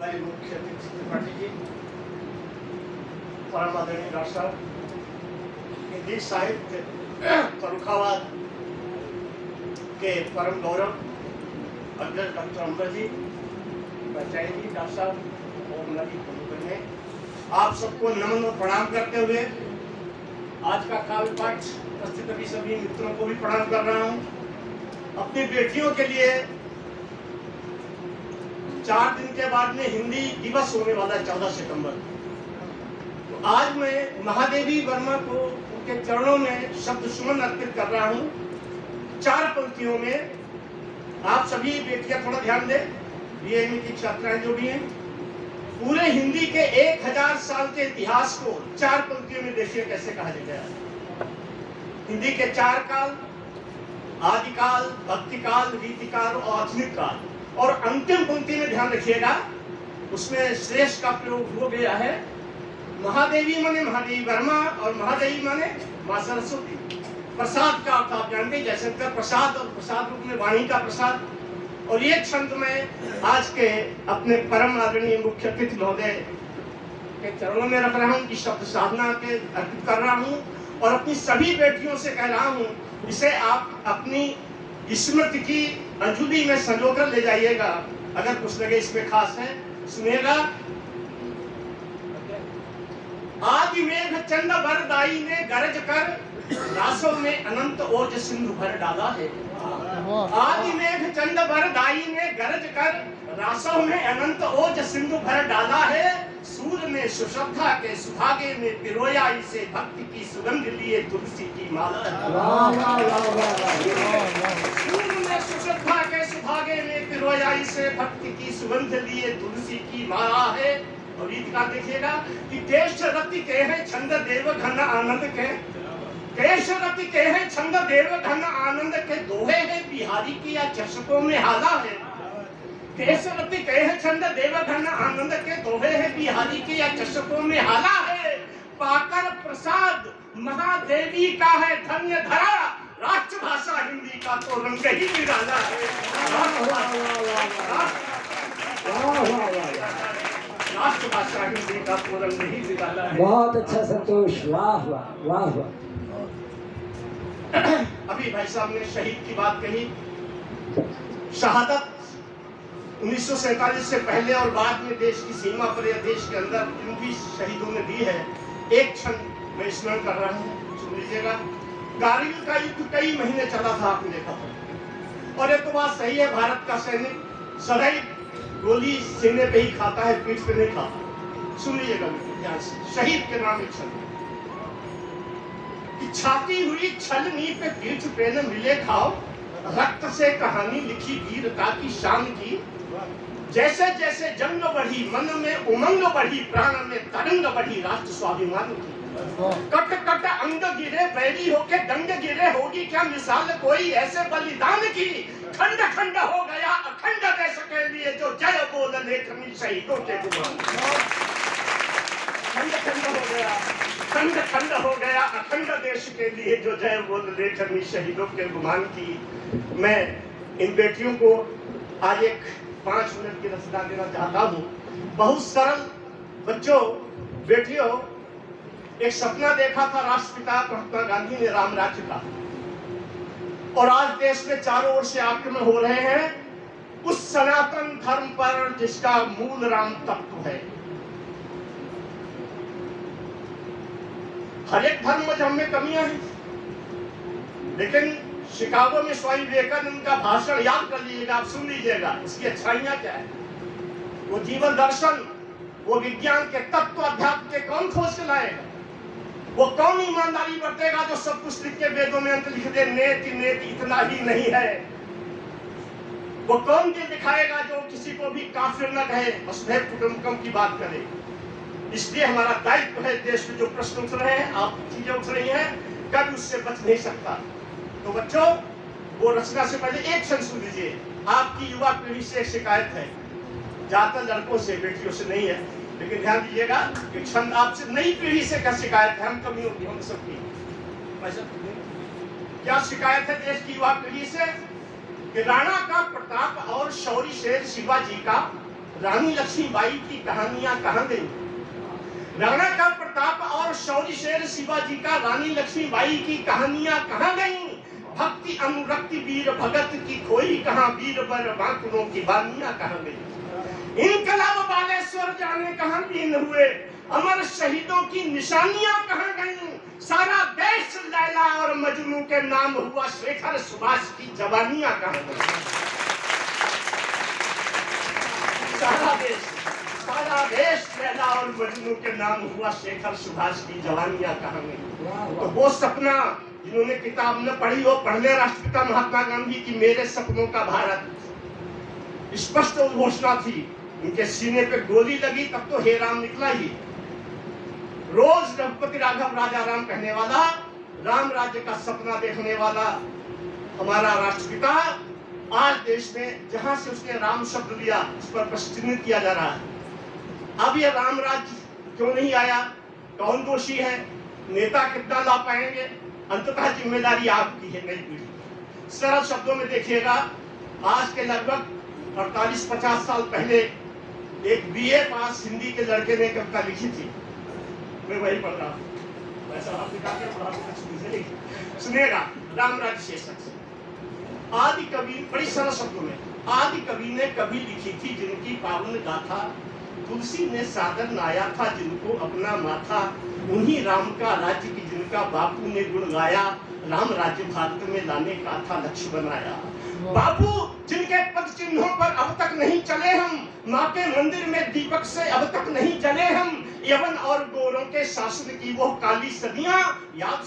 हमारे मुख्य अतिथि त्रिपाठी जी, परम आदरणीय डॉक्टर साहब, हिंदी साहित्य फर्रुखाबाद के परम गौरव अग्रज डॉक्टर अम्बर जी, बचाई जी, डॉक्टर साहब और नदी बहने, आप सबको नमन और प्रणाम करते हुए आज का काव्य पाठ उपस्थित अभी सभी मित्रों को भी प्रणाम कर रहा हूँ। अपनी बेटियों के लिए 4 दिन के बाद में हिंदी दिवस होने वाला है 14 सितंबर। तो आज मैं महादेवी वर्मा को उनके चरणों में शब्द सुमन अर्पित कर रहा हूँ। 4 पंक्तियों में आप सभी बेटियां थोड़ा ध्यान दें, बीएमई की छात्राएं जो भी हैं, पूरे हिंदी के 1000 साल के इतिहास को 4 पंक्तियों में देखिए कैसे कहा गया है। हिंदी के 4 काल, आदिकाल, भक्तिकाल, रीतिकाल और आधुनिक काल, और अंतिम पंक्ति में ध्यान रखिएगा उसमें श्रेष्ठ का प्रयोग हो गया है। महादेवी माने महादेवी वर्मा और महादेवी माने मां सरस्वती। प्रसाद का अर्थ आप जानते हैं, जयशंकर प्रसाद और प्रसाद रूप में वाणी का प्रसाद। और ये छंद में आज के अपने परम आदरणीय मुख्य अतिथि महोदय के चरणों में रख रहा हूँ, कि शब्द साधना के अर्पित कर रहा हूँ और अपनी सभी बेटियों से कह रहा हूँ, इसे आप अपनी स्मृति की अंजुली में संजोकर ले जाइएगा। अगर कुछ लगे इसमें खास है, सुनिएगा। आदि मेघ चंद वरदाई ने गरज कर रासों में अनंत ओज सिंधु भर डाला है। आदि मेघ चंद वरदाई ने गरज कर रासों में अनंत ओज सिंधु भर डाला है। सूर्य ने सुश्रद्धा के सुभागे में पिरोया इसे भक्ति की सुगंध लिए तुलसी की माला है। सूर्य ने सुश्रद्धा के सुभागे में पिरोया इसे भक्ति की सुगंध लिए तुलसी की माला है। और गीत का देखिएगा कि देश रति के हैं छंद देव घन आनंद के, देश रति के हैं छंद देव घन आनंद के, दोहे हैं बिहारी की या चषकों में हाला है। देश रति के हैं छंद देव घन आनंद के, दोहे हैं बिहारी की या चषकों में हाला है। पाकर प्रसाद महादेवी का है धन्य धरा, राष्ट्रभाषा हिंदी का तो रंग ही निराला है। राष्ट्रभाषा हिंदी का तो रंग ही निराला है। बहुत अच्छा संतोष, वाह वाह वाह वाह। अभी भाई साहब ने शहीद की बात कही। शहादत 1947 से पहले और बाद में देश की सीमा पर या देश के अंदर जिन भी शहीदों ने दी है, एक क्षण मैं स्मरण कर रहा हूँ, सुन लीजिएगा। कारगिल का युद्ध कई महीने चला था, आपने देखा था। और एक तो बात सही है, भारत का सैनिक सदैव गोली सीने पे ही खाता है, पीठ पे नहीं खाता। सुन लीजिएगा ध्यान से, शहीद के नाम एक क्षण कि छाती हुई छलनी पे पीठ पे न मिले घाव, रक्त से कहानी लिखी वीरता की शान की। जैसे जैसे जंग बढ़ी मन में उमंग बढ़ी, प्राण में तरंग बढ़ी राष्ट्र स्वाभिमान की। कट कट अंग गिरे बैरी होके दंग गिरे, होगी क्या मिसाल कोई ऐसे बलिदान की। खंड खंड हो गया अखंड देश के लिए, जो जय बोल लेखनी शहीदों के गुमान। खंड खंड हो गया, खंड खंड हो गया अखंड देश के लिए, जो जय बोल लेखनी शहीदों के गुमान की। मैं इन बेटियों को आज एक 5 मिनट की रचना देना चाहता हूँ। बहुत सरल बच्चों, बेटियों, एक सपना देखा था राष्ट्रपिता महात्मा गांधी ने राम राज्य का, और आज देश में चारों ओर से आक्रमण हो रहे हैं उस सनातन धर्म पर जिसका मूल राम तत्व है। हर एक धर्म में हम में कमियां हैं, लेकिन शिकागो में स्वामी विवेकानंद का भाषण याद कर लीजिएगा, आप सुन लीजिएगा, इसकी अच्छाइयां क्या है। वो जीवन दर्शन, वो विज्ञान के तत्व अध्यात्म के कौन खोज के लाएगा? वो कौन ईमानदारी बरतेगा जो सब कुछ लिख के वेदों में अंत लिख दे, नेति नेति इतना ही नहीं है? वो कौन ये दिखाएगा जो किसी को भी काफिर न कहे, वसुधैव कुटुंबकम की बात करे? इसलिए हमारा दायित्व है, देश में जो प्रश्न उठ रहे हैं, आप चीजें उठ रही हैं, कभी उससे बच नहीं सकता। तो बच्चों, वो रचना से पहले एक क्षण सुन लीजिए। आपकी युवा पीढ़ी से एक शिकायत है, ज्यादातर लड़कों से, बेटियों से नहीं है, लेकिन ध्यान दीजिएगा कि छंद आपसे नई पीढ़ी से क्या शिकायत है, हम कमियों की, हम सबकी। क्या शिकायत है देश की युवा पीढ़ी से? कि राणा का प्रताप और शौरी शेर शिवाजी का रानी लक्ष्मीबाई की कहानियां कहाँ गई? राणा का प्रताप और शौर्य शेर शिवाजी का रानी लक्ष्मीबाई की कहानियां कहाँ गई? भक्ति अनुरक्ति वीर भगत की खोई कहाँ? वीर बर बांकुरों की बानियां कहाँ गई? इनकलाब बालेश्वर जाने कहाँ लीन हुए? अमर शहीदों की निशानियां कहाँ गई? सारा देश लैला और मजनू के नाम हुआ, शेखर सुभाष की जवानियां कहाँ गई? सारा देश लैला और मजनू के नाम हुआ, शेखर सुभाष की जवानियां कहाँ गई? तो वो सपना जिन्होंने किताब न पढ़ी हो, पढ़ने राष्ट्रपिता महात्मा गांधी की मेरे सपनों का भारत, स्पष्ट घोषणा थी। उनके सीने पे गोली लगी तब तो हे राम निकला ही। रोज रघुपति राघव राजा राम कहने वाला, राम राज्य का सपना देखने वाला हमारा राष्ट्रपिता आज देश में जहां से उसने राम शब्द लिया उस पर प्रश्न किया जा रहा है। अब यह राम राज्य क्यों नहीं आया? कौन दोषी है? नेता कितना ला पाएंगे? अंततः जिम्मेदारी आपकी है, नई पीढ़ी। सरल शब्दों में देखिएगा, आज के लगभग 48-50 साल पहले एक बीए पास हिंदी के लड़के ने कविता लिखी थी, मैं वही पढ़ रहा हूँ। वैसा आप निकाल पढ़ा सुनिएगा, राम राज्य शीर्षक से। आदि कवि, बड़ी सरल शब्दों में, आदि कवि ने कभी लिखी थी जिनकी पावन गाथा, तुलसी ने सादर नाया था जिनको अपना माथा, उन्हीं राम का राज्य की जिनका बापू ने गुण गाया, राम राज्य भारत में लाने का था लक्ष्य बनाया। बापू जिनके पद चिन्हों पर अब तक नहीं चले हम, माँ के मंदिर में दीपक से अब तक नहीं जले हम, यवन और गोरों के शासन की वो काली सदियां याद